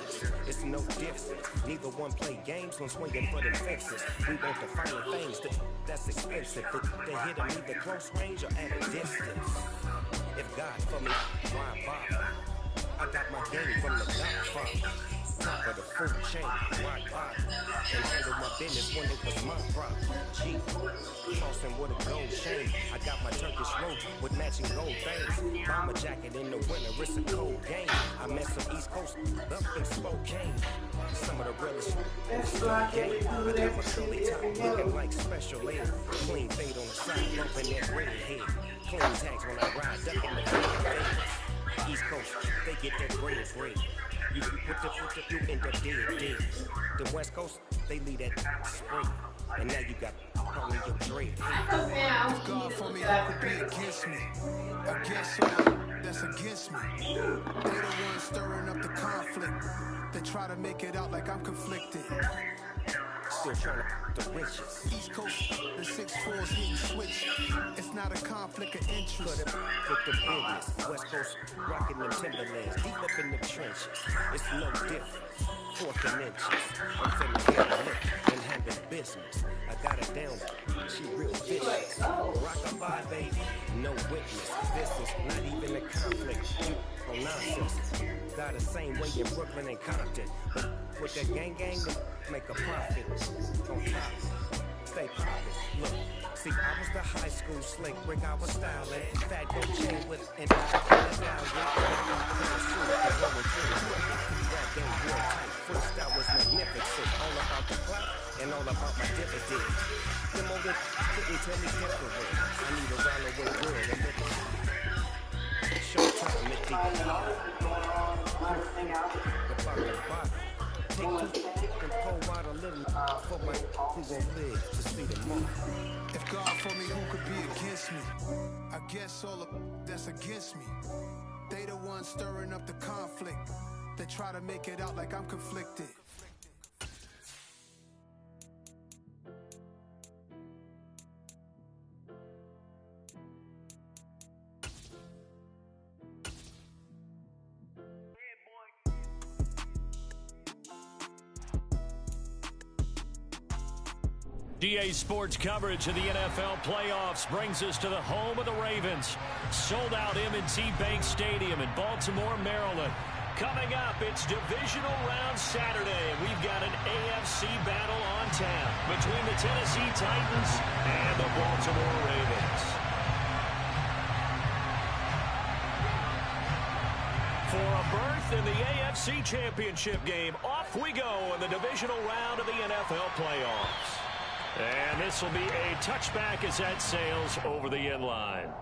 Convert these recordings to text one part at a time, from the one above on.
inches. It's no different. Neither one play games when swinging for the fences. We want the finer things that's expensive. They hit them either close range or at a distance. If God for me, why bother? I got my game from the Godfather. Top of the food chain, why bother? And handle my business when it was my problem. G, crossing with a gold chain. I got my Turkish robe with matching gold things. Bomber jacket in the winter, it's a cold game. I met some East Coast up in Spokane. Some of the realest in the slow game. I got my curly top looking like special ed. Clean fade on the side, bumping that red head. Clean tags when I ride, ducking the fade. East Coast, they get that bread. You put the you end up dead. The West Coast, they leave that spray. And now you got only your dread. If God for me, who could be against me? Against someone that's against me. They the ones stirring up the conflict. They try to make it out like I'm conflicted. Still trying to the riches. East Coast, the 6'4's hitting switch. It's not a conflict of interest. Cut it with the business. West Coast rocking them Timberlands. Deep up in the trenches. It's no different. 4 inches. I'm finna get a lick and handle business. I got it down. She real vicious. Rock-a-bye, baby. No witness. This is not even a conflict. You on nonsense. Got the same way in Brooklyn and Compton. But with that gang, make a profit on top. Stay poppin'. Look, see, I was the high school slick brick. I was styling. Fat gold chain with an freestyle was magnificent. All about the clout and all about my dividends. Them old couldn't tell me different. I need a round away girl and live it. Showtime, it deep. The bottom. Take 2 and pour out a little for my who gon' live to see the morning. If God for me, who could be against me? I guess all of that's against me. They the ones stirring up the conflict. They try to make it out like I'm conflicted. DA Sports coverage of the NFL playoffs brings us to the home of the Ravens. Sold out M&T Bank Stadium in Baltimore, Maryland. Coming up, it's Divisional Round Saturday. We've got an AFC battle on tap between the Tennessee Titans and the Baltimore Ravens. For a berth in the AFC Championship game, off we go in the Divisional Round of the NFL playoffs. And this will be a touchback as that sails over the end line.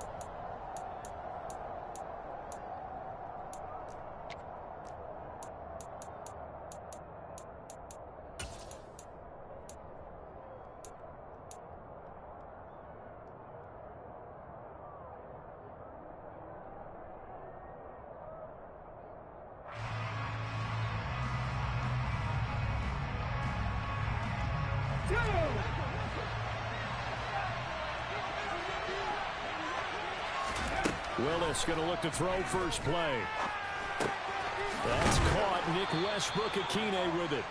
Willis going to look to throw first play. That's caught. Nick Westbrook-Akine with it.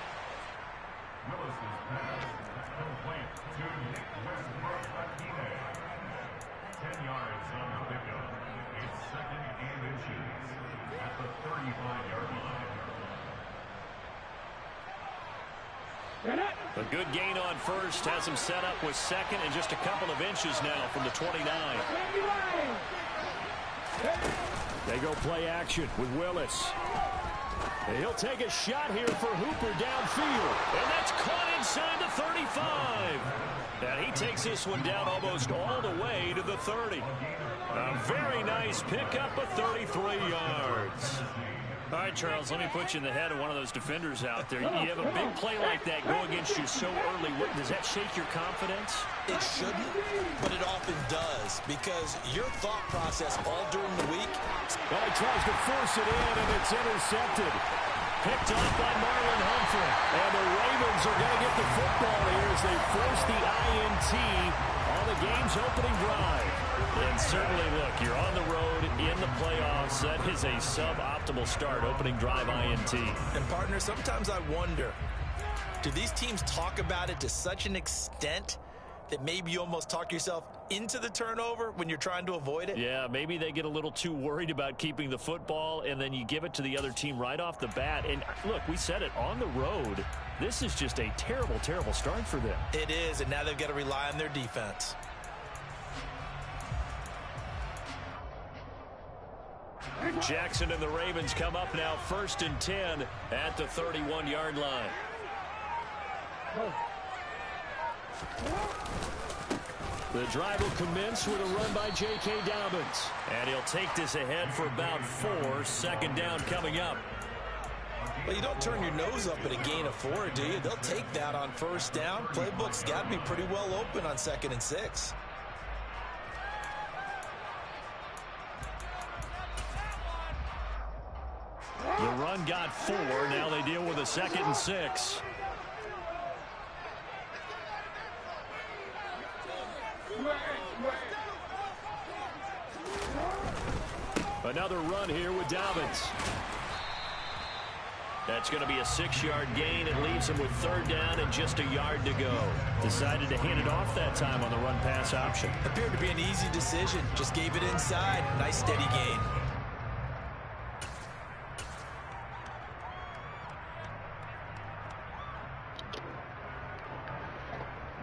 Willis's pass complete to Nick Westbrook-Akine. 10 yards on the pickup. It's 2nd and inches at the 35-yard line. A good gain on first. Has him set up with 2nd and just a couple of inches now from the 29. They go play action with Willis. And he'll take a shot here for Hooper downfield. And that's caught inside the 35. And he takes this one down almost all the way to the 30. A very nice pickup of 33 yards. All right, Charles, let me put you in the head of one of those defenders out there. You have a big play like that go against you so early. Does that shake your confidence? It shouldn't, but it often does, because your thought process all during the week. Well, he tries to force it in, and it's intercepted. Picked off by Marlon Humphrey. And the Ravens are going to get the football here as they force the INT on the game's opening drive. And certainly, look, you're on the road in the playoffs. That is a suboptimal start, opening drive INT. And, partner, sometimes I wonder, do these teams talk about it to such an extent that maybe you almost talk yourself into the turnover when you're trying to avoid it? Yeah, maybe they get a little too worried about keeping the football, and then you give it to the other team right off the bat. And, look, we said it, on the road, this is just a terrible, terrible start for them. It is, and now they've got to rely on their defense. Jackson and the Ravens come up now 1st and 10 at the 31-yard line. The drive will commence with a run by J.K. Dobbins. And he'll take this ahead for about 4. 2nd down coming up. Well, you don't turn your nose up at a gain of 4, do you? They'll take that on 1st down. Playbook's got to be pretty well open on 2nd and 6. The run got 4. Now they deal with a 2nd and 6. Another run here with Dobbins. That's going to be a 6-yard gain. It leaves him with 3rd down and just a yard to go. Decided to hand it off that time on the run-pass option. Appeared to be an easy decision. Just gave it inside. Nice steady gain.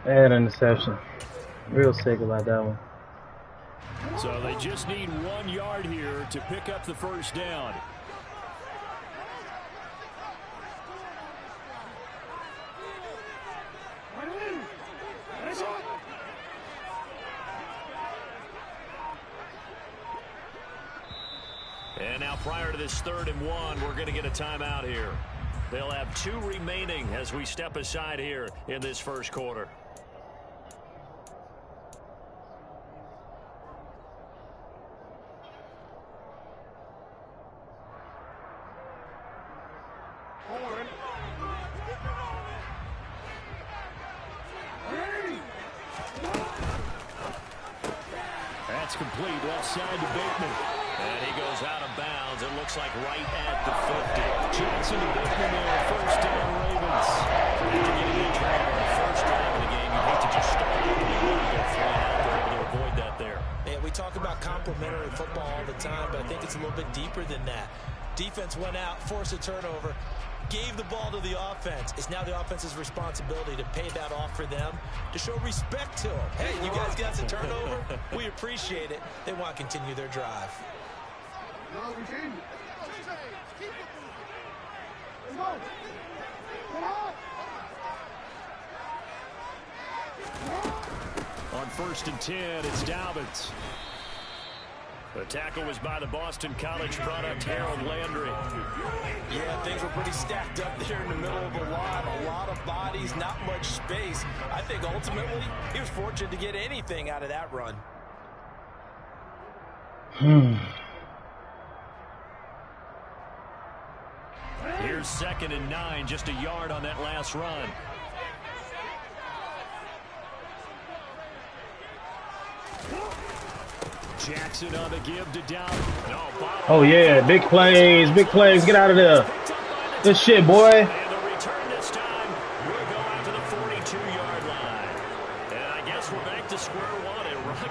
And interception. Real sick about that one. So they just need 1 yard here to pick up the 1st down. And now prior to this 3rd and 1, we're going to get a timeout here. They'll have 2 remaining as we step aside here in this 1st quarter. That's complete left side to Bateman. And he goes out of bounds. It looks like right at the 50. Jackson to Bateman there. 1st down Ravens. After getting in trouble on the 1st drive of the game, you hate to just start out and you want to go flying out. They're able to avoid that there. Yeah, we talk about complementary football all the time, but I think it's a little bit deeper than that. Defense went out, forced a turnover, gave the ball to the offense. It's now the offense's responsibility to pay that off for them, to show respect to them. Hey, you guys got the turnover? We appreciate it. They want to continue their drive. On 1st and 10, it's Dobbins. The tackle was by the Boston College product, Harold Landry. Yeah, things were pretty stacked up there in the middle of the lot. A lot of bodies, not much space. I think ultimately he was fortunate to get anything out of that run. Here's 2nd and 9, just a yard on that last run. Jackson on the give to Down. Oh yeah, big plays, big plays. Get out of there. Good shit, boy. And the return this time will go out to the 42-yard line. And I guess we're back to square one.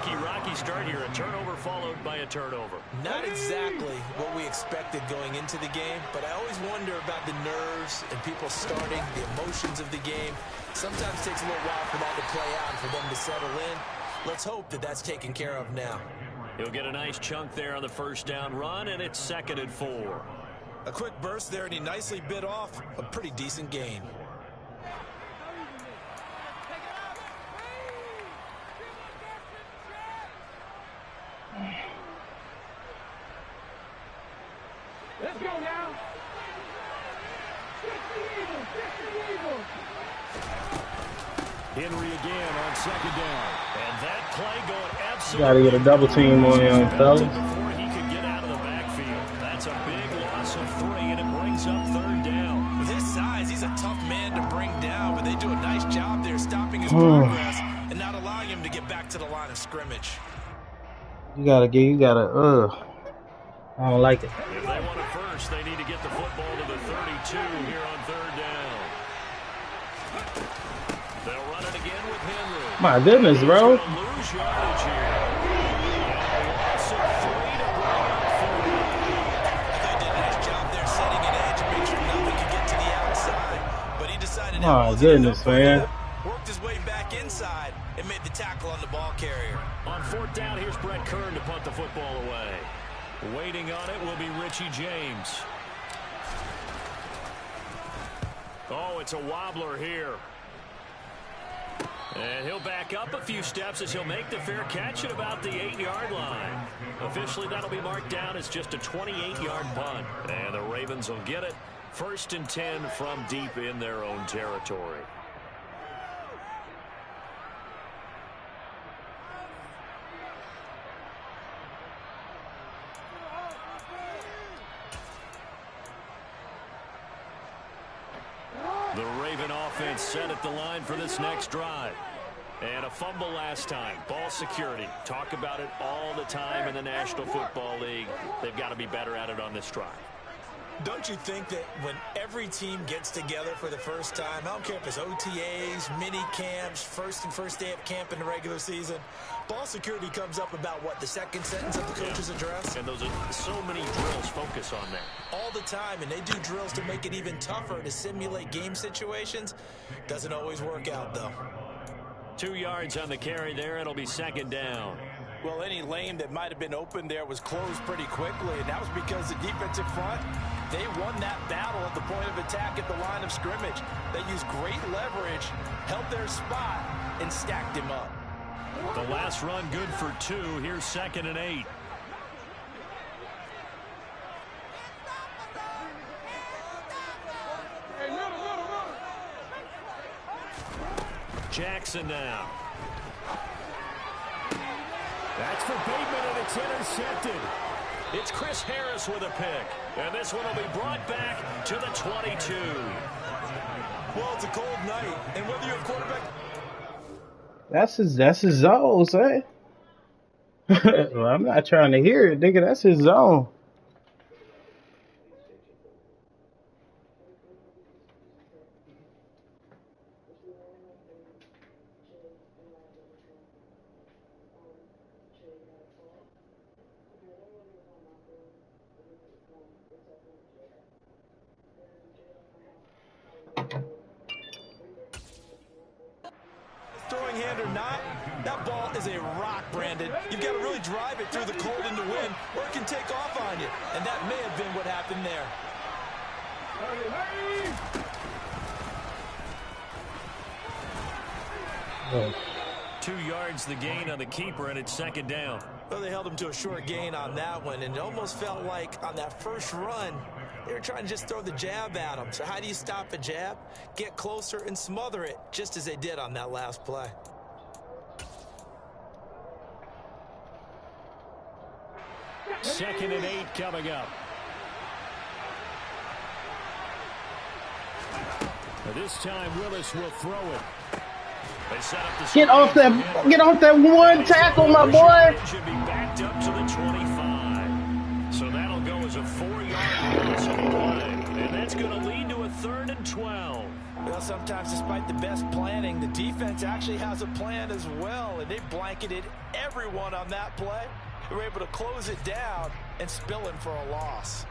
A rocky start here. A turnover followed by a turnover. Not exactly what we expected going into the game, but I always wonder about the nerves and people starting, the emotions of the game. Sometimes it takes a little while for that to play out and for them to settle in. Let's hope that that's taken care of now. He'll get a nice chunk there on the 1st down run, and it's 2nd and 4. A quick burst there, and he nicely bit off a pretty decent gain. Let's go now. Henry again on 2nd down. And that play going absolutely. Gotta get a double team on him, fellas. Before he could get out of the backfield. That's a big loss of 3, and it brings up 3rd down. With his size, he's a tough man to bring down, but they do a nice job there stopping his progress and not allowing him to get back to to the line of scrimmage. You gotta, I don't like it. If they want it first, they need to get the football to the 32 here on third down. They'll run it again with Henry. My goodness, bro. Lose yardage here. Loss of 3 to bring up 4. I thought he did a nice job there setting an edge and make sure nothing could get to the outside. But he decided My goodness, man. Worked his way back inside and made the tackle on the ball carrier. On fourth down, here's Brett Kern to punt the football away. Waiting on it will be Richie James. Oh, it's a wobbler here. And he'll back up a few steps as he'll make the fair catch at about the 8-yard line. Officially, that'll be marked down as just a 28-yard punt. And the Ravens will get it. 1st and 10 from deep in their own territory. The Raven offense set at the line for this next drive. And a fumble last time. Ball security. Talk about it all the time in the National Football League. They've got to be better at it on this drive. Don't you think that when every team gets together for the first time, I don't care if it's OTAs, mini camps, first day of camp in the regular season, ball security comes up about what, the second sentence of the coach's address? And those are so many drills focus on that. All the time, and they do drills to make it even tougher to simulate game situations. Doesn't always work out, though. 2 yards on the carry there. It'll be 2nd down. Well, any lane that might have been open there was closed pretty quickly, and that was because the defensive front, they won that battle at the point of attack at the line of scrimmage. They used great leverage, held their spot, and stacked him up. The last run good for 2. Here's 2nd and 8. Jackson now. That's for Bateman, and it's intercepted. It's Chris Harris with a pick. And this one will be brought back to the 22. Well, it's a cold night, and whether you're a quarterback... That's his zone, say. Well, I'm not trying to hear it, nigga. That's his zone. Throwing hand or not, that ball is a rock, Brandon. You've got to really drive it through the cold and the wind, or it can take off on you. And that may have been what happened there. Oh. 2 yards the gain on the keeper, and it's 2nd down. Well, they held him to a short gain on that one, and it almost felt like on that first run, they were trying to just throw the jab at him. So how do you stop a jab? Get closer and smother it, just as they did on that last play. Second and 8 coming up. This time Willis will throw it. They set up the Get off that one tackle, my boy. Should be backed up to the 25. So that'll go as a 4-yard loss on the play. And that's going to lead to a 3rd and 12. Well, sometimes despite the best planning, the defense actually has a plan as well, and they blanketed everyone on that play. They were able to close it down and spill him for a loss.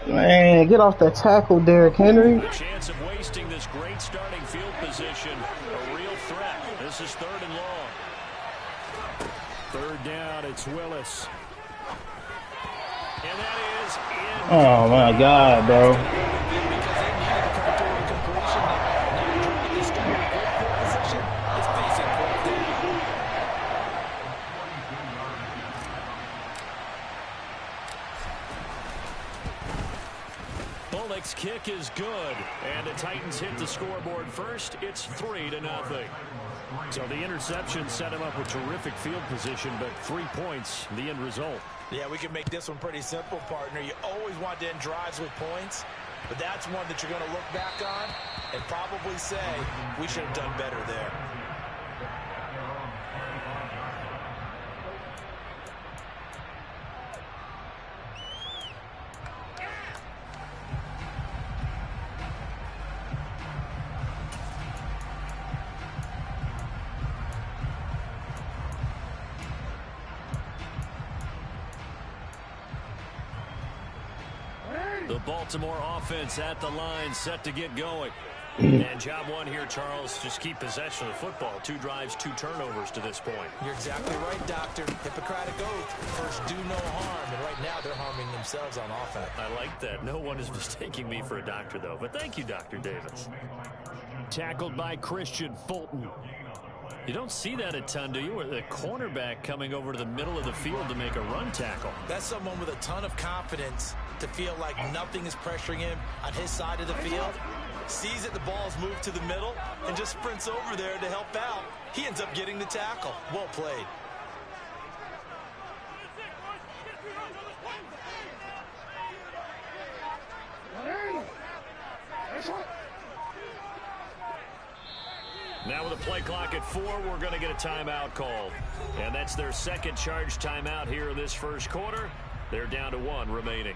Man, get off that tackle, Derrick Henry. The chance of wasting this great starting field position, a real threat. This is 3rd and long. 3rd down, it's Willis. And that is in. Oh, my God, bro. Bullock's kick is good, and the Titans hit the scoreboard first. It's 3-0. So the interception set him up with terrific field position, but 3 points, the end result. Yeah, we can make this one pretty simple, partner. You always want to end drives with points, but that's one that you're going to look back on and probably say we should have done better there. The Baltimore offense at the line, set to get going. And job one here, Charles, just keep possession of the football. 2 drives, 2 turnovers to this point. You're exactly right, Doctor. Hippocratic oath. First, do no harm. And right now, they're harming themselves on offense. I like that. No one is mistaking me for a doctor, though. But thank you, Dr. Davis. Tackled by Christian Fulton. You don't see that a ton, do you? With a cornerback coming over to the middle of the field to make a run tackle. That's someone with a ton of confidence to feel like nothing is pressuring him on his side of the field. Sees that the ball's moved to the middle and just sprints over there to help out. He ends up getting the tackle. Well played. Now with a play clock at 4, we're going to get a timeout called. And that's their second charge timeout here in this first quarter. They're down to 1 remaining.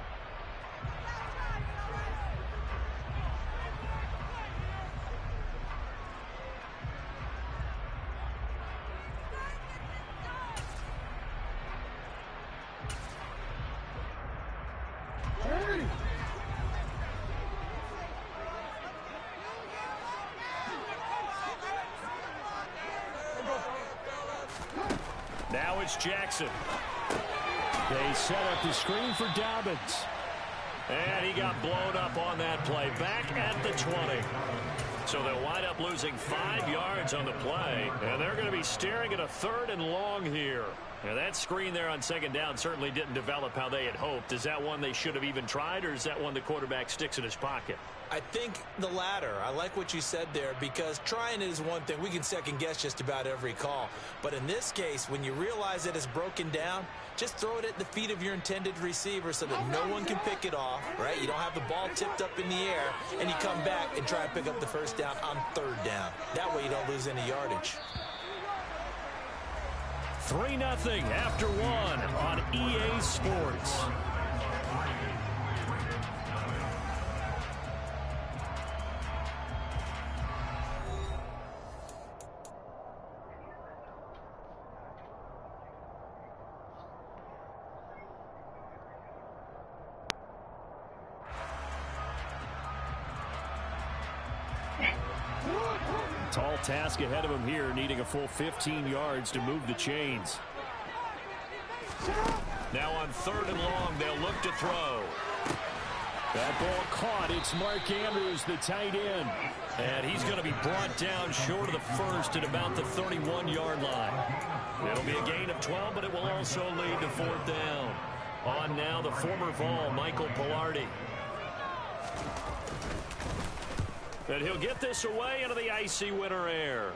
Now it's Jackson. They set up the screen for Dobbins. And he got blown up on that play. Back at the 20. So they'll wind up losing 5 yards on the play. And they're going to be staring at a 3rd and long here. Now that screen there on second down certainly didn't develop how they had hoped. Is that one they should have even tried, or is that one the quarterback sticks in his pocket? I think the latter. I like what you said there, because trying it is one thing. We can second guess just about every call. But in this case, when you realize that it's broken down, just throw it at the feet of your intended receiver so that no one can pick it off, right? You don't have the ball tipped up in the air, and you come back and try and pick up the first down on 3rd down. That way you don't lose any yardage. 3-0 after 1 on EA Sports. Tall task ahead of him here, needing a full 15 yards to move the chains. Now on 3rd and long, they'll look to throw. That ball caught. It's Mark Andrews, the tight end. And he's going to be brought down short of the first at about the 31-yard line. It'll be a gain of 12, but it will also lead to 4th down. On now, the former Vol, Michael Pilardi. And he'll get this away into the icy winter air.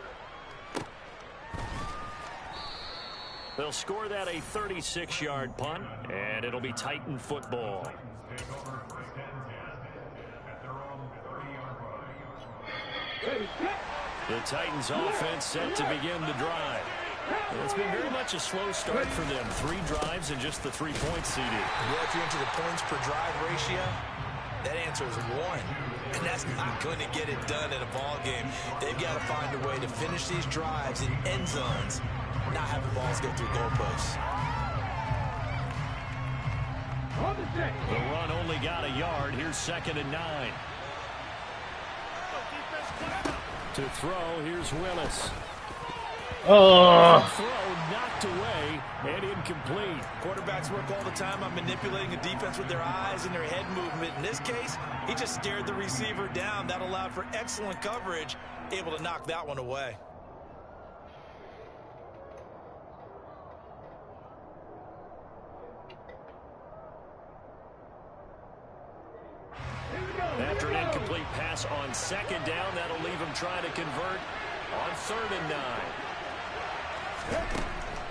They'll score that a 36-yard punt, and it'll be Titan football. The Titans offense set to begin the drive. It's been very much a slow start for them. 3 drives and just the 3 points seeded. Yeah, if you're into the points per drive ratio, that answer is 1. And that's not going to get it done in a ball game. They've got to find a way to finish these drives in end zones, not having balls go through goalposts. The run only got a yard. Here's 2nd and 9. To throw, here's Willis. Throw knocked away and incomplete. Quarterbacks work all the time on manipulating a defense with their eyes and their head movement. In this case, he just stared the receiver down. That allowed for excellent coverage, able to knock that one away. After an incomplete pass on 2nd down, that'll leave him trying to convert on 3rd and 9.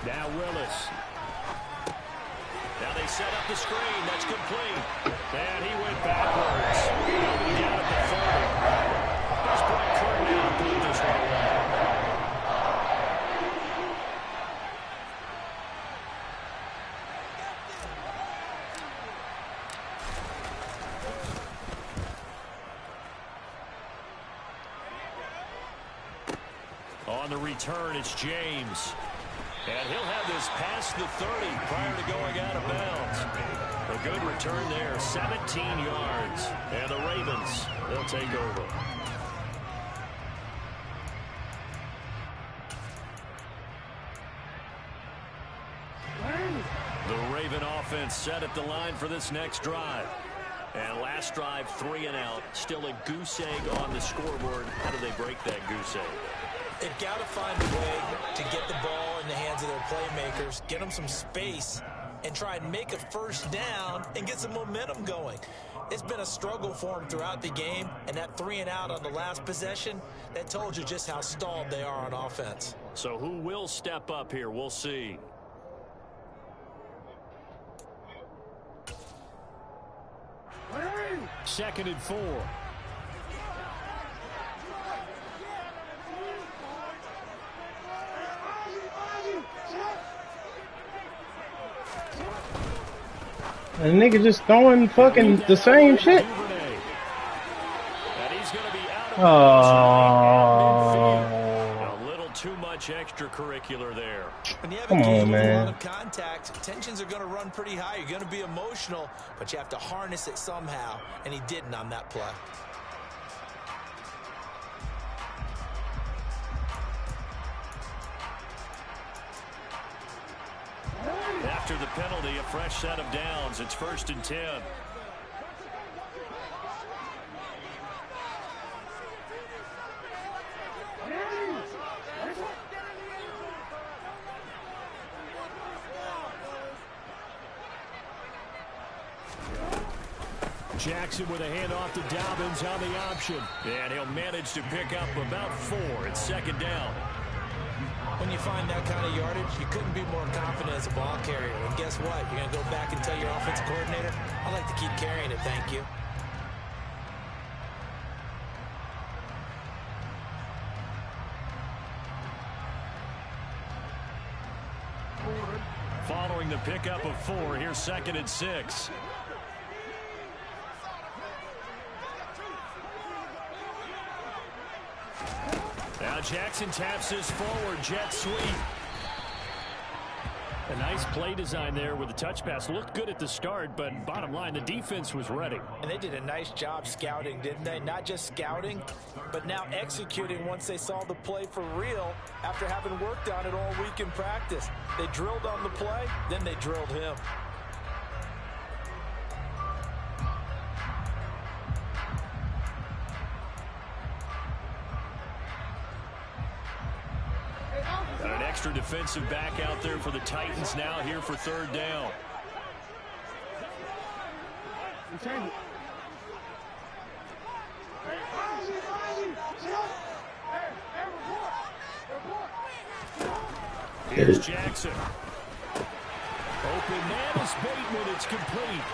Now Willis. Now they set up the screen. That's complete. And he went backwards. He'll be down at the 30. Let's bring Curtin out to lead this one away. On the return, it's James. And he'll have this past the 30 prior to going out of bounds. A good return there, 17 yards. And the Ravens, they'll take over. The Raven offense set at the line for this next drive. And last drive, 3 and out. Still a goose egg on the scoreboard. How do they break that goose egg? They've got to find a way to get the ball in the hands of their playmakers, get them some space, and try and make a first down and get some momentum going. It's been a struggle for them throughout the game, and that 3 and out on the last possession, that told you just how stalled they are on offense. So who will step up here? We'll see. Second and 4. And the nigga just throwing fucking the same shit. A little too much extracurricular there. When you have a game with a lot of contact, tensions are going to run pretty high. You're going to be emotional, but you have to harness it somehow, and he didn't on that play. After the penalty, a fresh set of downs. It's 1st and 10. Jackson with a handoff to Dobbins on the option. And he'll manage to pick up about 4. It's 2nd down. When you find that kind of yardage, you couldn't be more confident as a ball carrier. And guess what? You're going to go back and tell your offensive coordinator, I like to keep carrying it, thank you. Following the pickup of 4, here's 2nd and 6. Now Jackson taps his forward jet sweep. A nice play design there with the touch pass. Looked good at the start, but bottom line, the defense was ready. And they did a nice job scouting, didn't they? Not just scouting, but now executing once they saw the play for real after having worked on it all week in practice. They drilled on the play, then they drilled him. Got an extra defensive back out there for the Titans now here for 3rd down. Here's Jackson. Open man is Bateman. It's complete.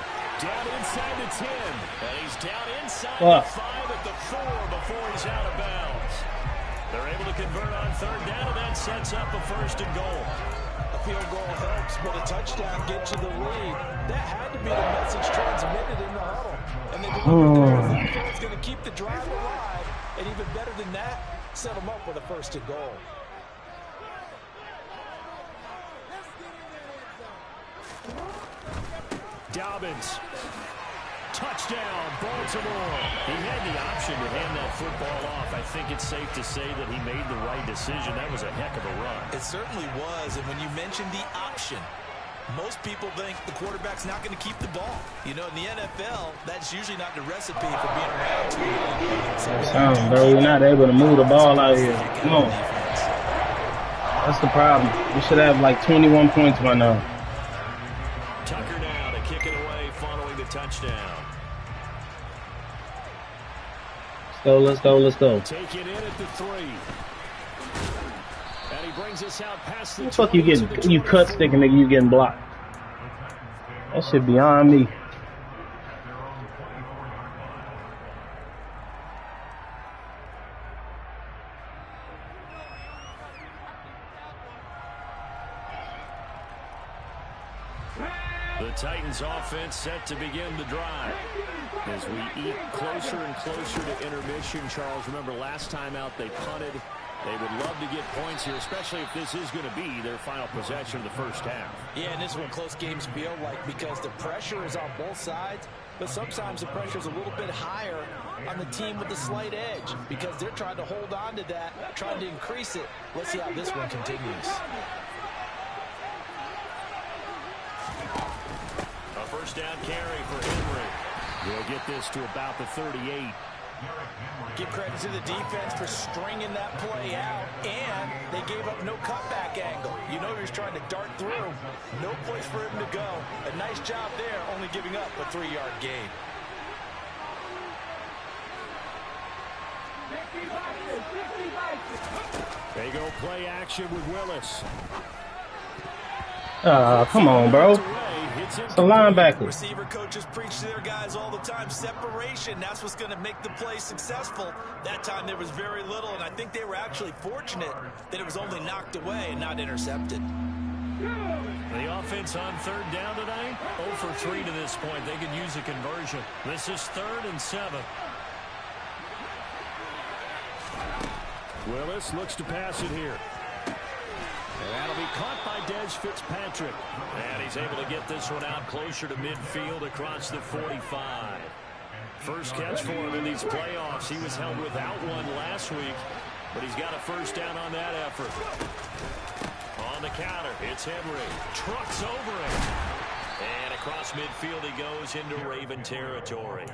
Down inside the 10. And he's down inside the 5 at the 4 before he's out of bounds. They're able to convert on 3rd down, and that sets up a 1st and goal. A field goal helps, but a touchdown gets you the lead. That had to be the message transmitted in the huddle. And they delivered there. That's going to keep the drive alive. And even better than that, set them up with a 1st and goal. Dobbins. Touchdown, Baltimore. He had the option to hand that football off. I think it's safe to say that he made the right decision. That was a heck of a run. It certainly was, and when you mentioned the option, most people think the quarterback's not going to keep the ball. You know, in the NFL, that's usually not the recipe for being around too long. Bro, we're not able to move the ball out here. Come on. That's the problem. We should have like 21 points by now. Tucker now to kick it away following the touchdown. Let's go. Take it in at the 3. And he brings us out past the 20. Fuck you getting, you cut stick and nigga, you getting blocked. That shit beyond me. The Titans offense set to begin the drive. As we eat closer and closer to intermission, Charles, remember last time out they punted They would love to get points here, especially if this is going to be their final possession of the first half. Yeah, and this is what close games feel like because the pressure is on both sides, but sometimes the pressure is a little bit higher on the team with the slight edge because they're trying to hold on to that, trying to increase it. Let's see how this one continues. A first down carry for Henry. We'll get this to about the 38. Give credit to the defense for stringing that play out, and they gave up no cutback angle. You know he was trying to dart through. No place for him to go. A nice job there, only giving up a 3-yard gain. They go play action with Willis. Come on, bro. It's a linebacker. Receiver coaches preach to their guys all the time. Separation, that's what's going to make the play successful. That time there was very little, and I think they were actually fortunate that it was only knocked away and not intercepted. The offense on third down tonight, 0 for 3 to this point. They could use a conversion. This is 3rd and 7. Willis looks to pass it here. And that'll be caught by Des Fitzpatrick. And he's able to get this one out closer to midfield across the 45. First catch for him in these playoffs. He was held without one last week, but he's got a first down on that effort. On the counter, it's Henry. Trucks over him. And across midfield he goes into Raven territory.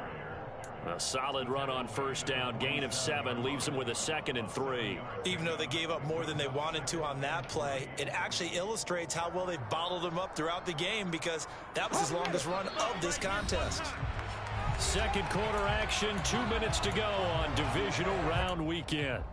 A solid run on first down. Gain of 7 leaves him with a 2nd and 3. Even though they gave up more than they wanted to on that play, it actually illustrates how well they bottled them up throughout the game because that was his longest run of this contest. Second quarter action, 2 minutes to go on divisional round weekend.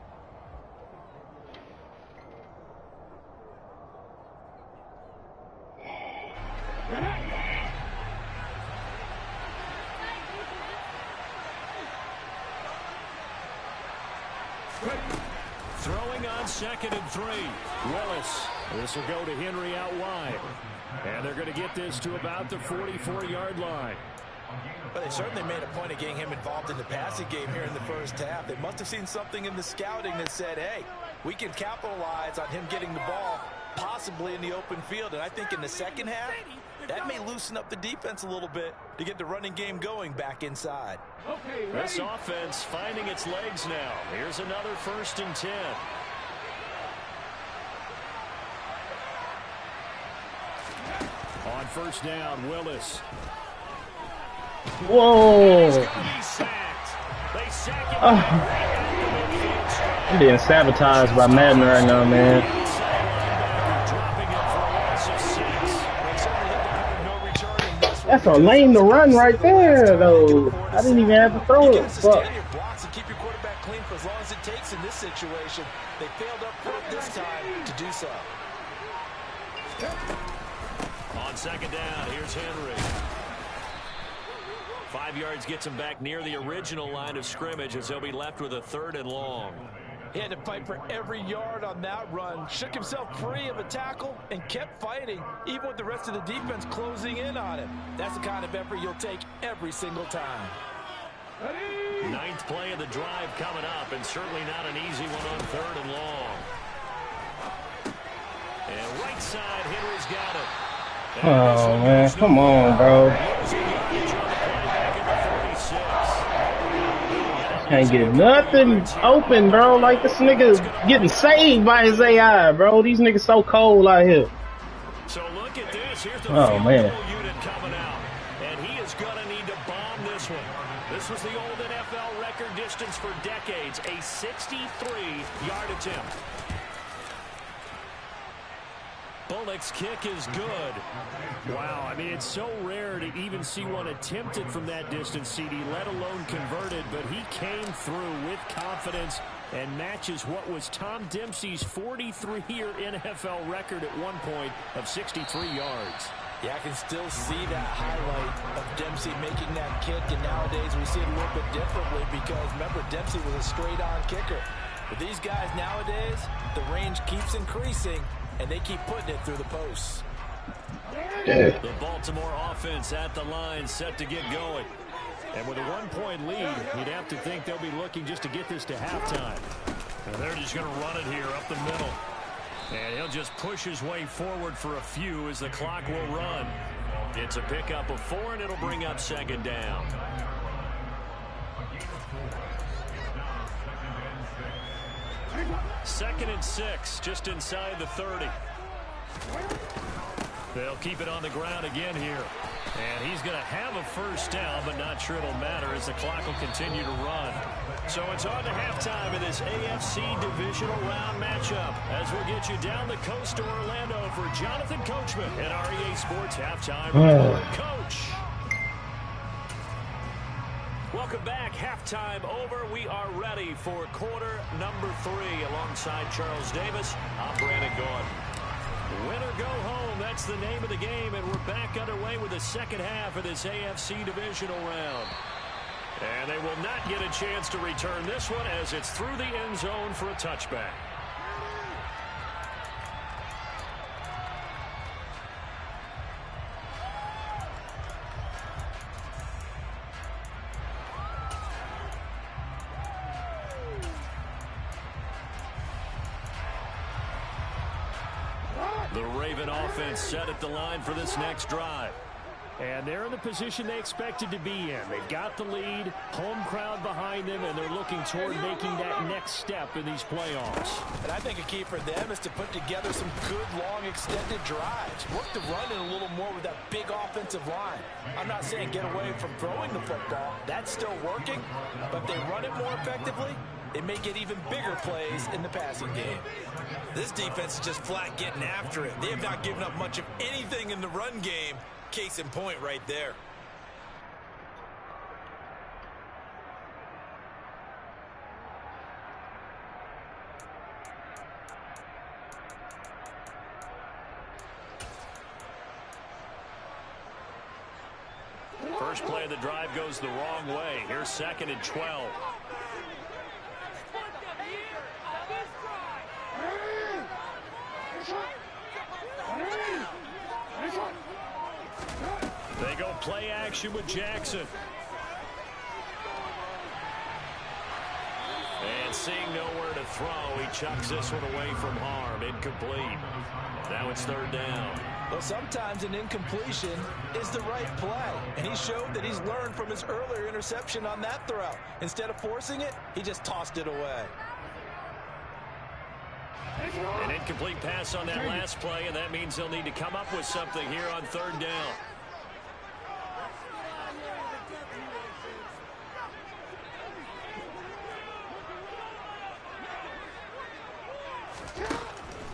Throwing on 2nd and 3. Willis. This will go to Henry out wide. And they're going to get this to about the 44-yard line. But they certainly made a point of getting him involved in the passing game here in the first half. They must have seen something in the scouting that said, hey, we can capitalize on him getting the ball possibly in the open field. And I think in the second half, that may loosen up the defense a little bit to get the running game going back inside. This offense finding its legs now. Here's another 1st and 10. On first down, Willis. Whoa. He's gonna be sacked. They sack him. I'm being sabotaged by Madden right now, man. That's a lane to run right there, though. I didn't even have to throw it. Fuck. Keep your quarterback clean for as long as it takes in this situation. They failed up front this time to do so. On second down, here's Henry. 5 yards gets him back near the original line of scrimmage as they'll be left with a 3rd and long. He had to fight for every yard on that run, shook himself free of a tackle, and kept fighting, even with the rest of the defense closing in on him. That's the kind of effort you'll take every single time. 9th play of the drive coming up, and certainly not an easy one on 3rd and long. And right side, Henry's got it. Oh, man. Come on, bro. Can't get nothing open, bro. Like, this nigga getting saved by his AI, bro. These niggas so cold out here. So look at this. Here's the man. unit coming out. And he is going to need to bomb this one. This was the old NFL record distance for decades. A 63-yard attempt. Bullock's kick is good. Wow, I mean, it's so rare to even see one attempted from that distance, CD, let alone converted, but he came through with confidence and matches what was Tom Dempsey's 43-year NFL record at one point of 63 yards. Yeah, I can still see that highlight of Dempsey making that kick, and nowadays we see it a little bit differently because, remember, Dempsey was a straight-on kicker. But these guys nowadays, the range keeps increasing, and they keep putting it through the posts. The Baltimore offense at the line, set to get going. And with a 1-point lead, you'd have to think they'll be looking just to get this to halftime. And they're just going to run it here up the middle. And he'll just push his way forward for a few as the clock will run. It's a pickup of 4, and it'll bring up second down. Second and 6, just inside the 30. They'll keep it on the ground again here. And he's going to have a first down, but not sure it'll matter as the clock will continue to run. So it's on to halftime in this AFC Divisional Round matchup as we'll get you down the coast to Orlando for Jonathan Coachman at REA Sports Halftime Report. Coach. Welcome back. Halftime over. We are ready for quarter number 3 alongside Charles Davis. I'm Brandon Gordon. Win or go home, that's the name of the game, and we're back underway with the second half of this AFC Divisional Round. And they will not get a chance to return this one as it's through the end zone for a touchback. The Raven offense set at the line for this next drive. And they're in the position they expected to be in. They've got the lead, home crowd behind them, and they're looking toward making that next step in these playoffs. And I think a key for them is to put together some good, long, extended drives. Work the run in a little more with that big offensive line. I'm not saying get away from throwing the football. That's still working. But if they run it more effectively, they may get even bigger plays in the passing game. This defense is just flat getting after it. They have not given up much of anything in the run game. Case in point right there. First play of the drive goes the wrong way. Here's second and 12. They go play action with Jackson. And seeing nowhere to throw, he chucks this one away from harm. Incomplete. Now it's third down. Well, sometimes an incompletion is the right play. And he showed that he's learned from his earlier interception on that throw. Instead of forcing it, he just tossed it away. An incomplete pass on that last play, and that means they'll need to come up with something here on third down.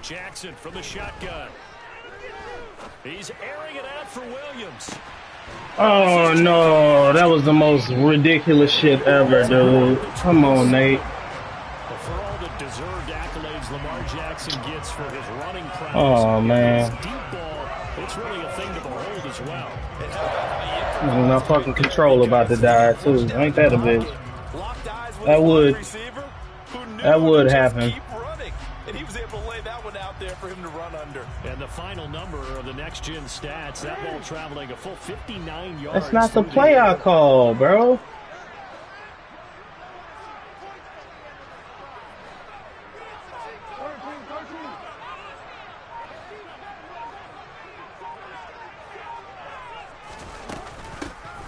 Jackson from the shotgun. He's airing it out for Williams. Oh, no. That was the most ridiculous shit ever, dude. Come on, Nate. For all the deserved accolades Lamar Jackson gets for his running prowess, Oh, man. his deep ball, it's really a thing to behold as well. My fucking control about to die, too. Ain't that a bitch? That would happen. And he was able to lay that one out there for him to run under. And the final number of the next-gen stats, that ball traveling a full 59 yards. That's not the play I called, bro.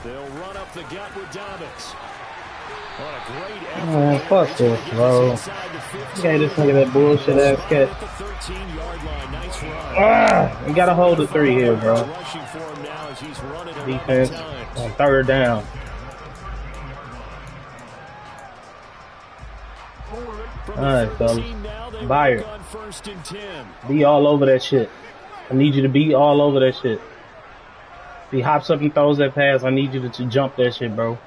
They'll run up the gut with Dobbins. What a great effort. Oh, fuck this, bro. Okay, this nigga that bullshit ass catch. You gotta hold the 3 here, bro. Defense on third down. Alright, fellas. Buyer. Be all over that shit. I need you to be all over that shit. If he hops up and throws that pass, I need you to jump that shit, bro.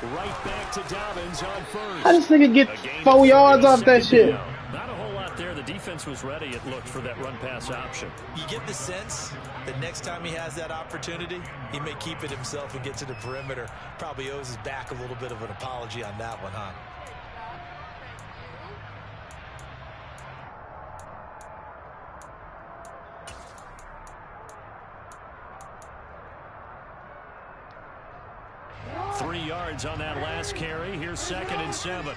Right back to Dobbins on first. How does this nigga get 4 yards off that shit? Not a whole lot there. The defense was ready, it looked, for that run pass option. You get the sense that next time he has that opportunity, he may keep it himself and get to the perimeter. Probably owes his back a little bit of an apology on that one, huh? 3 yards on that last carry. Here's 2nd and 7.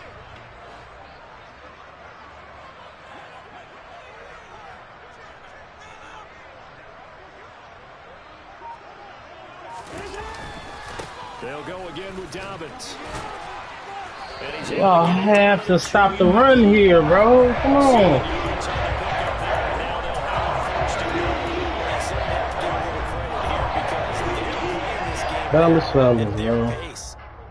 They'll go again with Dobbins. Y'all have to stop the run here, bro. Come on. Fellas, yo.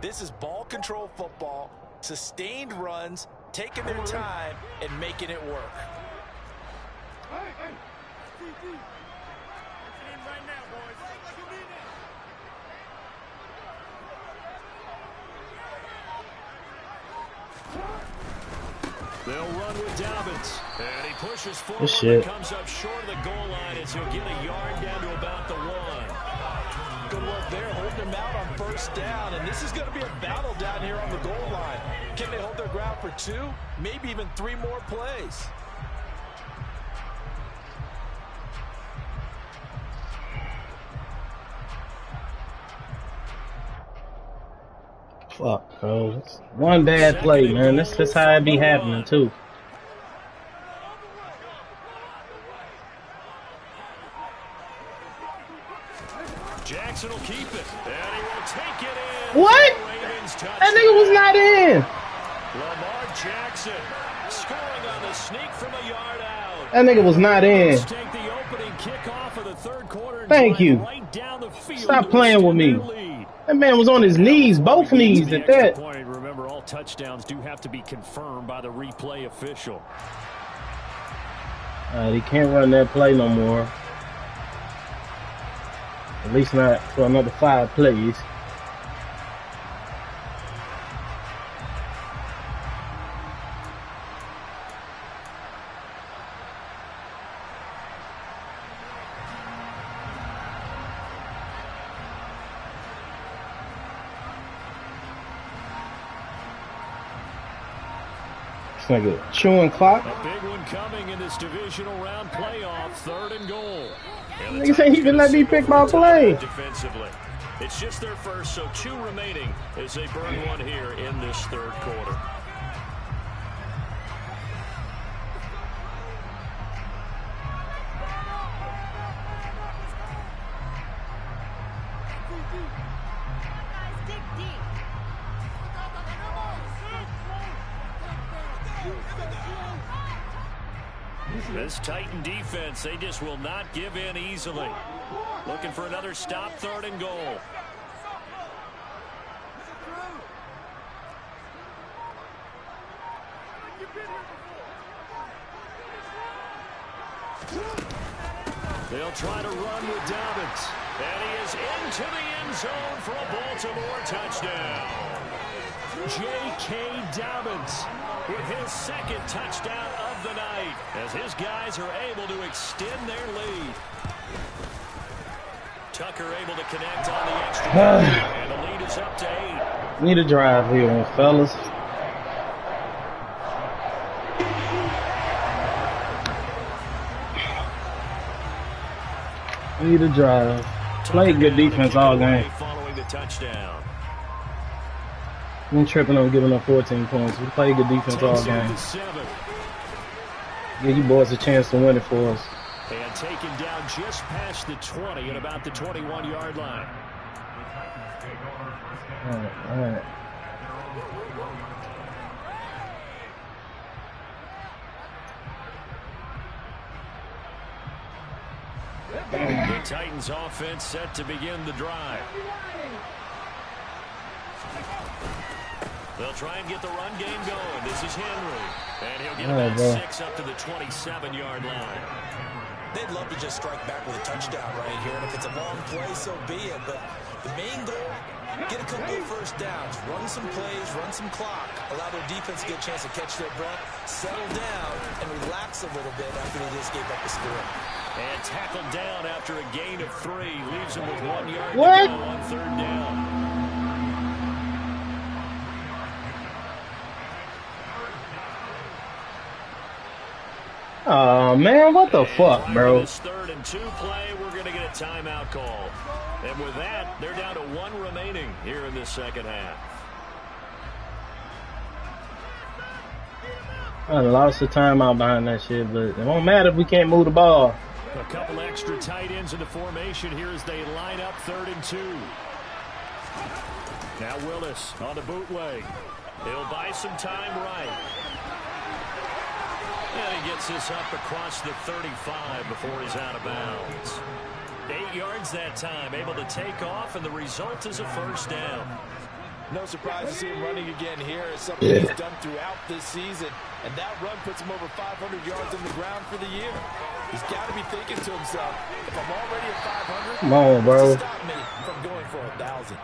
This is ball control football, sustained runs, taking their time, and making it work. They'll run with Dobbins. And he pushes forward and comes up short of the goal line as he'll get a yard down to about the 1. Good work there, holding them out on 1st down. And this is going to be a battle down here on the goal line. Can they hold their ground for 2, maybe even 3 more plays? Fuck, bro. It's one bad play, man. That's just how it be happening, too. Jackson will keep it. And he will take it in. What? That nigga was not in. Lamar Jackson scoring on the sneak from a yard out. That nigga was not in. Take the opening kickoff of the 3rd quarter. Thank you. Right down the field. Stop playing with me. That man was on his knees, both knees at that. Remember, all touchdowns do have to be confirmed by the replay official. He can't run that play no more. At least not for another 5 plays. Nigga chewing clock. A big one coming in this divisional round playoff. 3rd and goal. Niggas ain't even let me pick my play. Defensively, it's just their first, so 2 remaining as they burn one here in this 3rd quarter. This Titan defense, they just will not give in easily. Looking for another stop, 3rd and goal. They'll try to run with Dobbins. And he is into the end zone for a Baltimore touchdown. J.K. Dobbins with his 2nd touchdown of the night as his guys are able to extend their lead. Tucker able to connect on the extra and the lead is up to 8. Need a drive here, fellas. Need a drive. Played good defense all game. Following the touchdown. I'm tripping on giving up 14 points. We played good defense all game. Give you boys a chance to win it for us. And taken down just past the 20 at about the 21-yard line. All right. The Titans offense set to begin the drive. They'll try and get the run game going. This is Henry. And he'll get about 6 up to the 27-yard line. They'd love to just strike back with a touchdown right here. And if it's a long play, so be it. But the main goal, get a couple of 1st downs. Run some plays, run some clock. Allow their defense to get a chance to catch their breath, settle down, and relax a little bit after they just gave up the score. And tackled down after a gain of 3. Leaves him with 1 yard what? to go on 3rd down. Oh, man, what the fuck, bro? This 3rd and 2 play, we're going to get a timeout call. And with that, they're down to 1 remaining here in the second half. I lost the timeout behind that shit, but it won't matter if we can't move the ball. A couple extra tight ends into formation here as they line up 3rd and 2. Now Willis on the bootleg. He'll buy some time right. And he gets this up across the 35 before he's out of bounds. 8 yards that time, able to take off, and the result is a first down. No surprise to see him running again here. It's something he's done throughout this season. And that run puts him over 500 yards on the ground for the year. He's got to be thinking to himself, if I'm already at 500, come on, bro. Stop me from going for 1,000.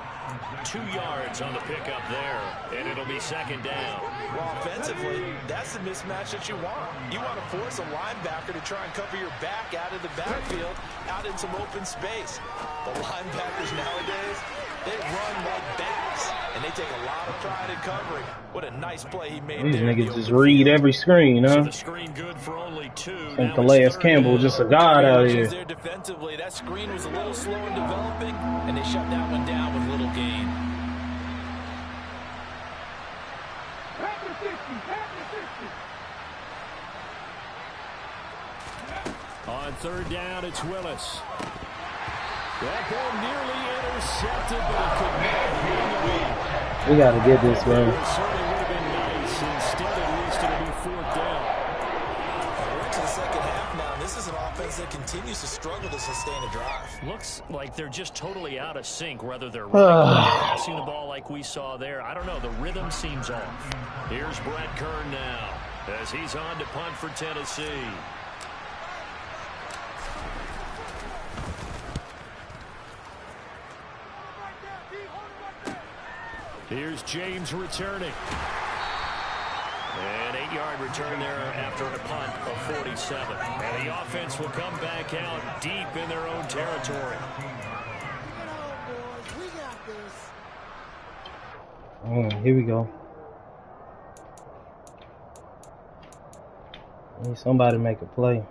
2 yards on the pickup there, and it'll be second down. Well, offensively, that's the mismatch that you want. You want to force a linebacker to try and cover your back out of the backfield, out in some open space. The linebackers nowadays, they run like bats, and they take a lot of pride in covering. What a nice play he made. These niggas just read every screen, huh? So the screen good for only 2. And Calais Campbell just a god out here. There defensively, that screen was a little slow in developing, and they shut that one down with little gain. On 3rd down, it's Willis. That ball nearly intercepted, but it could not hang. We got to get this, bro. It certainly would have been nice. Instead, at least it'll be 4th down. We're into the second half now. This is an offense that continues to struggle to sustain a drive. Looks like they're just totally out of sync, whether they're running or passing the ball like we saw there. I don't know. The rhythm seems off. Here's Brett Kern now as he's on to punt for Tennessee. Here's James returning. An 8-yard return there after a punt of 47. And the offense will come back out deep in their own territory. Oh, here we go. Need somebody to make a play.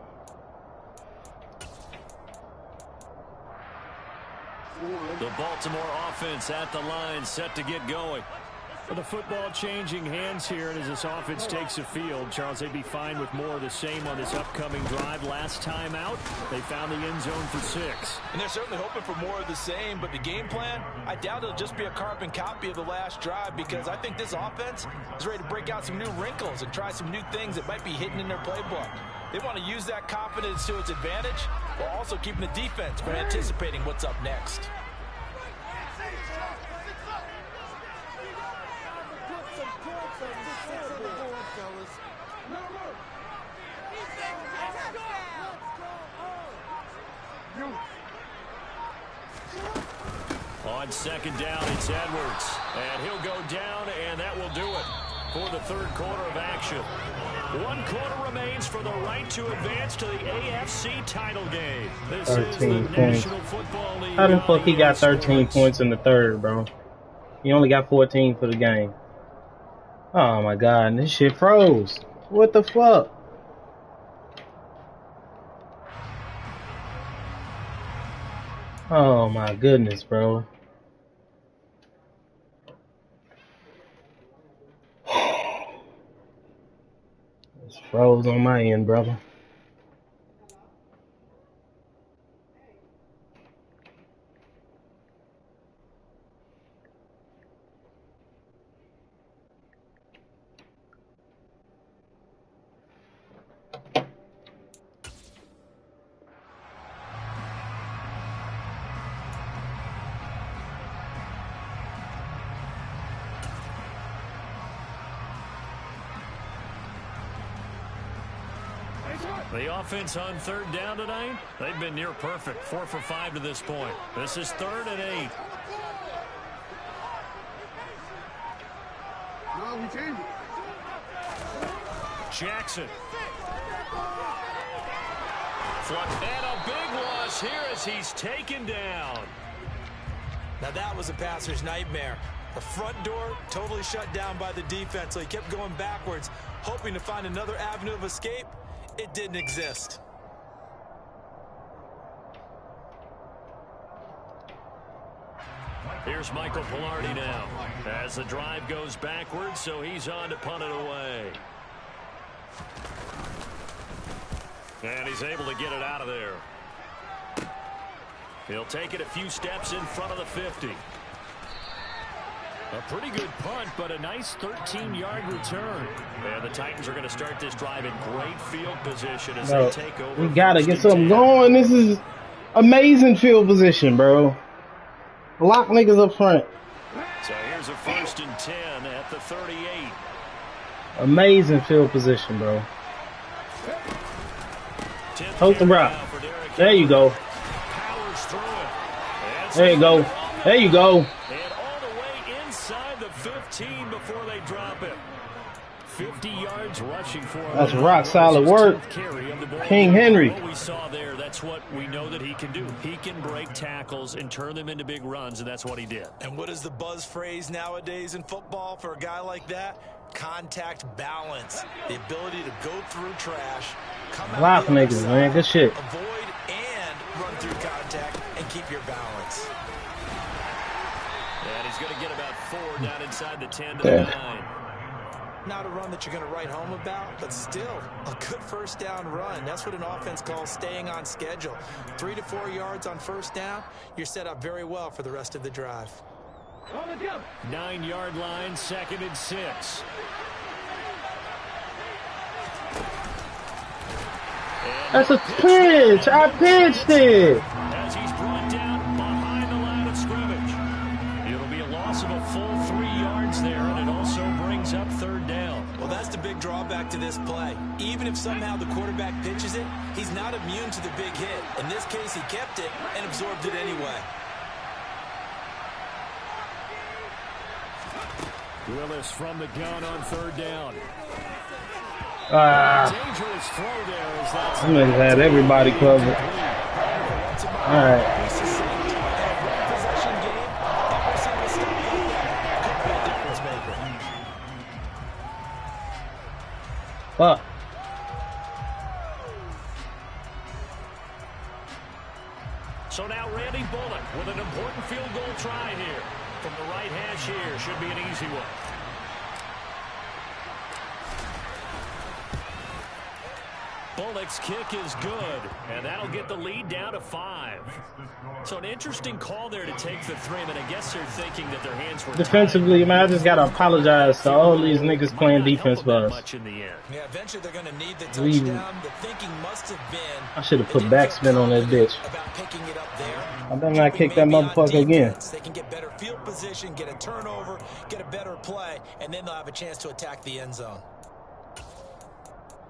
The Baltimore offense at the line, set to get going. For the football changing hands here, and as this offense takes the field, Charles, they'd be fine with more of the same on this upcoming drive. Last time out, they found the end zone for 6. And they're certainly hoping for more of the same, but the game plan, I doubt it'll just be a carbon copy of the last drive, because I think this offense is ready to break out some new wrinkles and try some new things that might be hidden in their playbook. They want to use that confidence to its advantage, while also keeping the defense from anticipating what's up next. On 2nd down, it's Edwards. And he'll go down, and that will do it for the 3rd quarter of action. 1 quarter remains for the right to advance to the AFC title game. This is the National Football League. How the fuck he got 13 points in the 3rd, bro? He only got 14 for the game. Oh my god, and this shit froze. What the fuck? Oh my goodness, bro. It's froze on my end, brother. The offense on 3rd down tonight, they've been near perfect. 4 for 5 to this point. This is 3rd and 8. Jackson. And a big loss here as he's taken down. Now that was a passer's nightmare. The front door totally shut down by the defense, so he kept going backwards, hoping to find another avenue of escape. it didn't exist. Here's Michael Pilardi now as the drive goes backwards, so he's on to punt it away. And he's able to get it out of there. He'll take it a few steps in front of the 50. A pretty good punt, but a nice 13-yard return. And the Titans are going to start this drive in great field position as they take over. We got to get something going. This is amazing field position, bro. Lock niggas up front. So here's a 1st and 10 at the 38. Amazing field position, bro. Hold the rock. There you go. There you go. There you go. And all the way inside the 15 before they drop it. 50 yards rushing for him. That's rock solid work. King Henry. What we saw there, that's what we know that he can do. He can break tackles and turn them into big runs, and that's what he did. And what is the buzz phrase nowadays in football for a guy like that? Contact balance. The ability to go through trash, come out Lock niggas, man. Good shit. avoid and run through contact and keep your balance. And he's going to get about 4 down inside the 10 to the 9. Not a run that you're going to write home about, but still a good first down run. That's what an offense calls staying on schedule. 3 to 4 yards on first down, you're set up very well for the rest of the drive. 9-yard line, 2nd and 6. That's a pitch. I pitched it. As he's brought down behind the line of scrimmage. It'll be a loss of a full 3 yards there, and it also brings up 3rd down. Well, that's the big drawback to this play. Even if somehow the quarterback pitches it, he's not immune to the big hit. In this case, he kept it and absorbed it anyway. Willis from the gun on 3rd down. Dangerous throw there as that's I'm gonna have everybody covered. All right. Fuck. So now Randy Bullock with an important field goal try here. From the right hash here, should be an easy one. Bullock's kick is good, and that'll get the lead down to 5. So an interesting call there to take the 3, but I guess they're thinking that their hands were Defensively, man, I just gotta apologize to all these niggas playing defense for us. Yeah, eventually they're gonna need the touchdown. The thinking must have been I should have put backspin on that bitch. about picking it up there. I better not kick that motherfucker again. They can get better field position, get a turnover, get a better play, and then they'll have a chance to attack the end zone.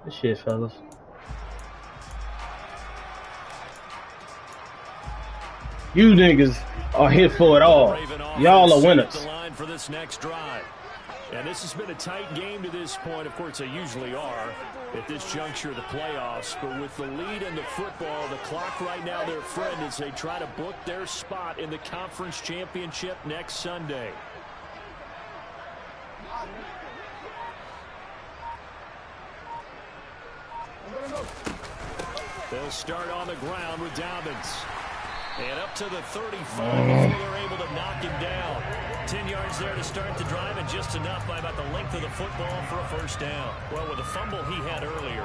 Good shit, fellas. You niggas are here for it all. Y'all are winners. The line for this next drive. And this has been a tight game to this point. Of course, they usually are at this juncture of the playoffs. But with the lead in the football, the clock right now, their friend, as they try to book their spot in the conference championship next Sunday. They'll start on the ground with Dobbins. And up to the 35 before they're able to knock him down. 10 yards there to start the drive, and just enough by about the length of the football for a first down. Well, with the fumble he had earlier,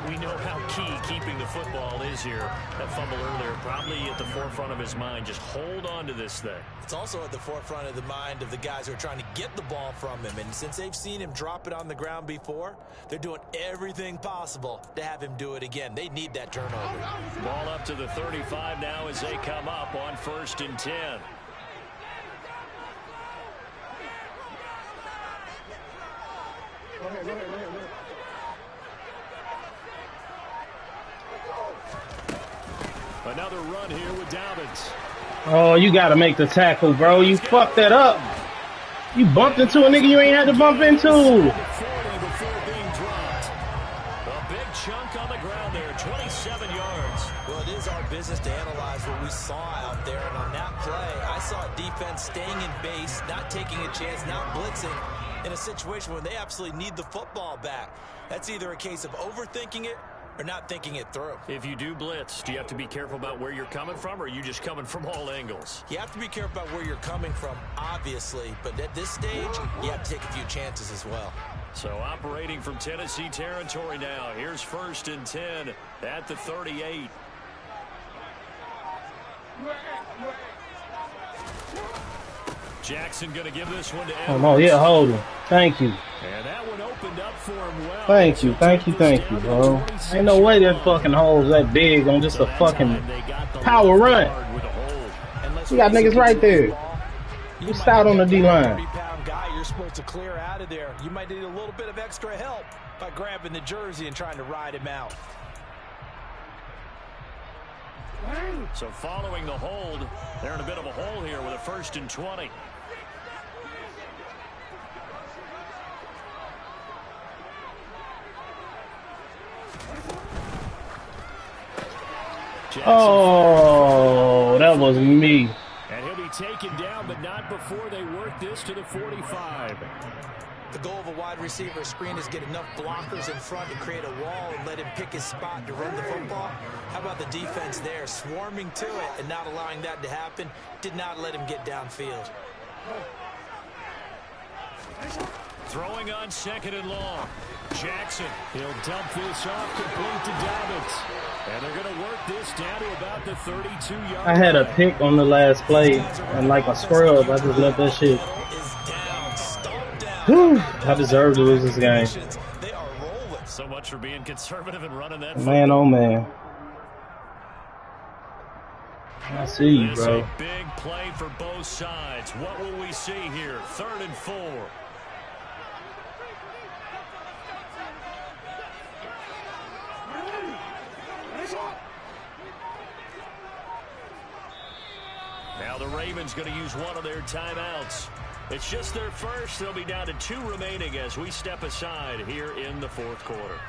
we know how key keeping the football is here. That fumble earlier probably at the forefront of his mind. Just hold on to this thing. It's also at the forefront of the mind of the guys who are trying to get the ball from him. And since they've seen him drop it on the ground before, they're doing everything possible to have him do it again. They need that turnover. Ball up to the 35 now as they come up on 1st and 10. Another run here with Dobbins. Oh, you gotta make the tackle, bro. You fucked that up. You bumped into a nigga you ain't had to bump into. Before being dropped. A big chunk on the ground there, 27 yards. Well, it is our business to analyze what we saw out there. And on that play, I saw a defense staying in base, not taking a chance, not blitzing in a situation where they absolutely need the football back. That's either a case of overthinking it or not thinking it through. If you do blitz, do you have to be careful about where you're coming from, or are you just coming from all angles? You have to be careful about where you're coming from, obviously, but at this stage, you have to take a few chances as well. So operating from Tennessee territory now. Here's 1st and 10 at the 38. Jackson going to give this one to Edwards. Come on, yeah, hold him. Thank you. And that one opened up for him well. Thank you, bro. Ain't no way that fucking hole's that big on just a fucking power run. You got niggas right there. You stout on the D-line. You're supposed to clear out of there. You might need a little bit of extra help by grabbing the jersey and trying to ride him out. So following the hold, they're in a bit of a hole here with a 1st and 20. Oh, that was me. And he'll be taken down, but not before they work this to the 45. The goal of a wide receiver screen is get enough blockers in front to create a wall and let him pick his spot to run the football. How about the defense there, swarming to it and not allowing that to happen? Did not let him get downfield. Throwing on 2nd and long. Jackson, he'll dump this off complete to Dobbins. And they're going to work this down to about the 32-yard line. I had a pick on the last play, and like a scrub, I just let that shit. Whew, I deserve to lose this game. So much for being conservative and running that. Man, oh man. I see you, bro. A big play for both sides. What will we see here? 3rd and 4. Now the Ravens going to use one of their timeouts. It's just their first. They'll be down to 2 remaining as we step aside here in the 4th quarter.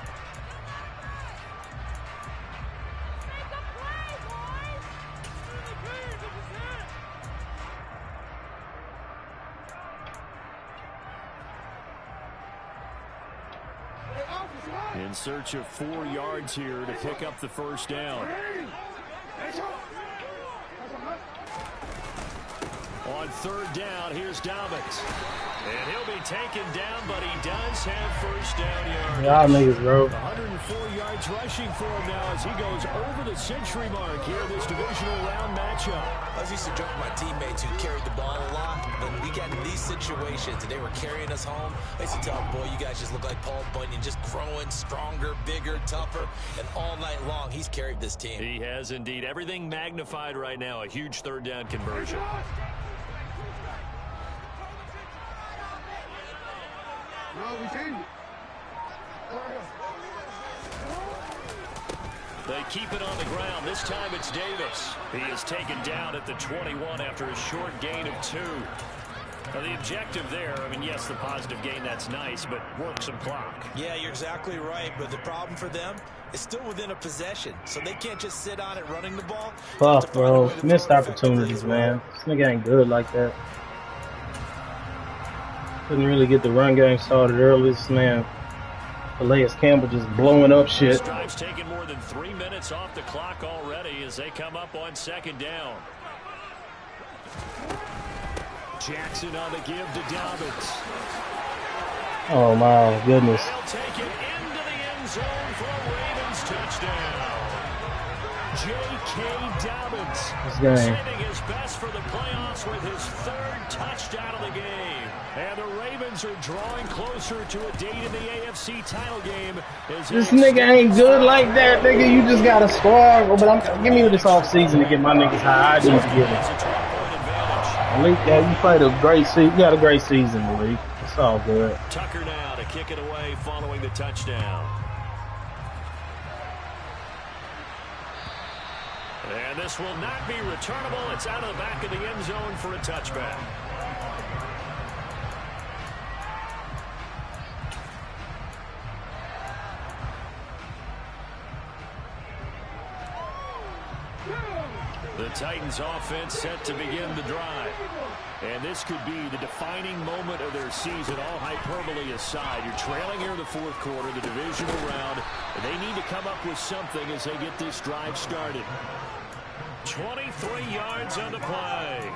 In search of 4 yards here to pick up the 1st down. On 3rd down, here's Dobbins. And he'll be taken down, but he does have 1st down yardage. Y'all niggas, bro. 104 yards rushing for him now as he goes over the century mark here in this divisional round matchup. I used to joke with my teammates who carried the ball a lot. When we got in these situations and they were carrying us home, I used to tell them, boy, you guys just look like Paul Bunyan, just growing stronger, bigger, tougher. And all night long, he's carried this team. He has indeed. Everything magnified right now. A huge 3rd down conversion. They keep it on the ground. This time it's Davis. He is taken down at the 21 after a short gain of 2. Now the objective there, I mean, yes, the positive gain, that's nice, but work some clock. Yeah, you're exactly right, but the problem for them is still within a possession, so they can't just sit on it running the ball. Fuck, bro. Missed opportunities, man. This nigga ain't good like that. Couldn't really get the run game started early. This man, Calais Campbell, just blowing up shit. This drive's taken more than 3 minutes off the clock already as they come up on 2nd down. Jackson on the give to Dobbins. Oh my goodness. They'll take it into the end zone for a Ravens touchdown. J.K. Dobbins saving his best for the playoffs with his 3rd touchdown of the game. And the Ravens are drawing closer to a date in the AFC title game. This nigga ain't good like that, nigga. You just gotta score. But give me this offseason to get my niggas high. I need to get it. Malik, yeah, you played a great season. You got a great season, Malik. It's all good. Tucker now to kick it away following the touchdown. And this will not be returnable. It's out of the back of the end zone for a touchback. The Titans offense set to begin the drive. And this could be the defining moment of their season, all hyperbole aside. You're trailing here in the fourth quarter, the divisional round. And they need to come up with something as they get this drive started. 23 yards on the play.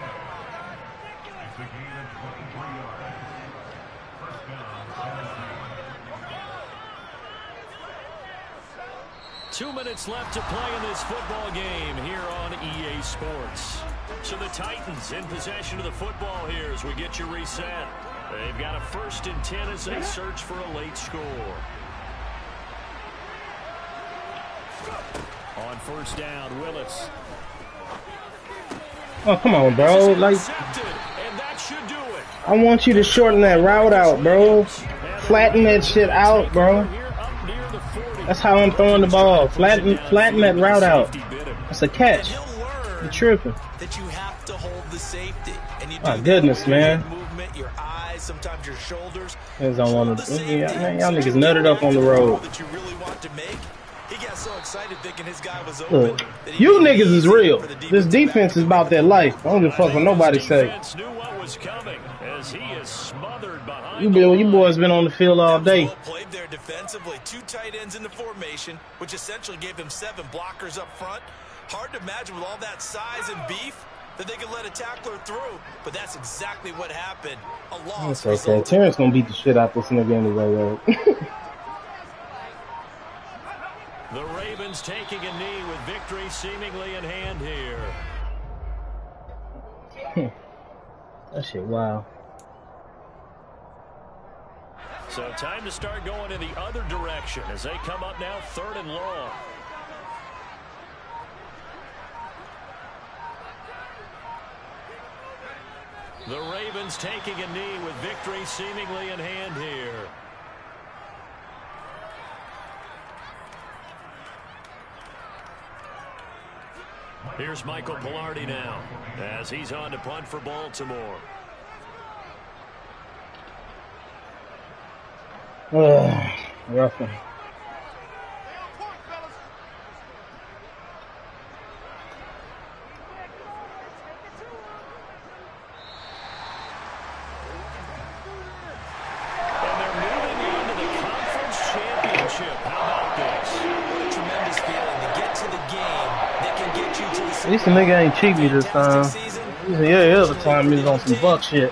2 minutes left to play in this football game here on EA Sports. So the Titans in possession of the football here as we get you reset. They've got a 1st and 10 as they search for a late score. On 1st down, Willis. Oh, come on, bro. Like, I want you to shorten that route out, bro. Flatten that shit out, bro. That's how I'm throwing the ball. Flatten that route out. That's a catch. You're tripping. That you have to hold the safety. And you do my goodness, man. Movement, your eyes, sometimes your shoulders. Don't want to. Man, y'all niggas nutted up on the road. That you really want to make. He got so excited thinking his guy was open. Look, you niggas is real. This defense is about that life. I don't give a fuck what nobody say. You boys been on the field all day. Played there defensively. 2 tight ends in the formation, which essentially gave them 7 blockers up front. Hard to imagine with all that size and beef that they could let a tackler through, but that's exactly what happened. A loss. That's okay. Terrence gonna beat the shit out this nigga anyway, though. The Ravens taking a knee with victory seemingly in hand here. That shit wow. So time to start going in the other direction as they come up now 3rd and long. The Ravens taking a knee with victory seemingly in hand here. Here's Michael Pilardi now as he's on to punt for Baltimore. Rough one. At least the nigga ain't cheat me this time. Yeah, the other time he was on some buck shit.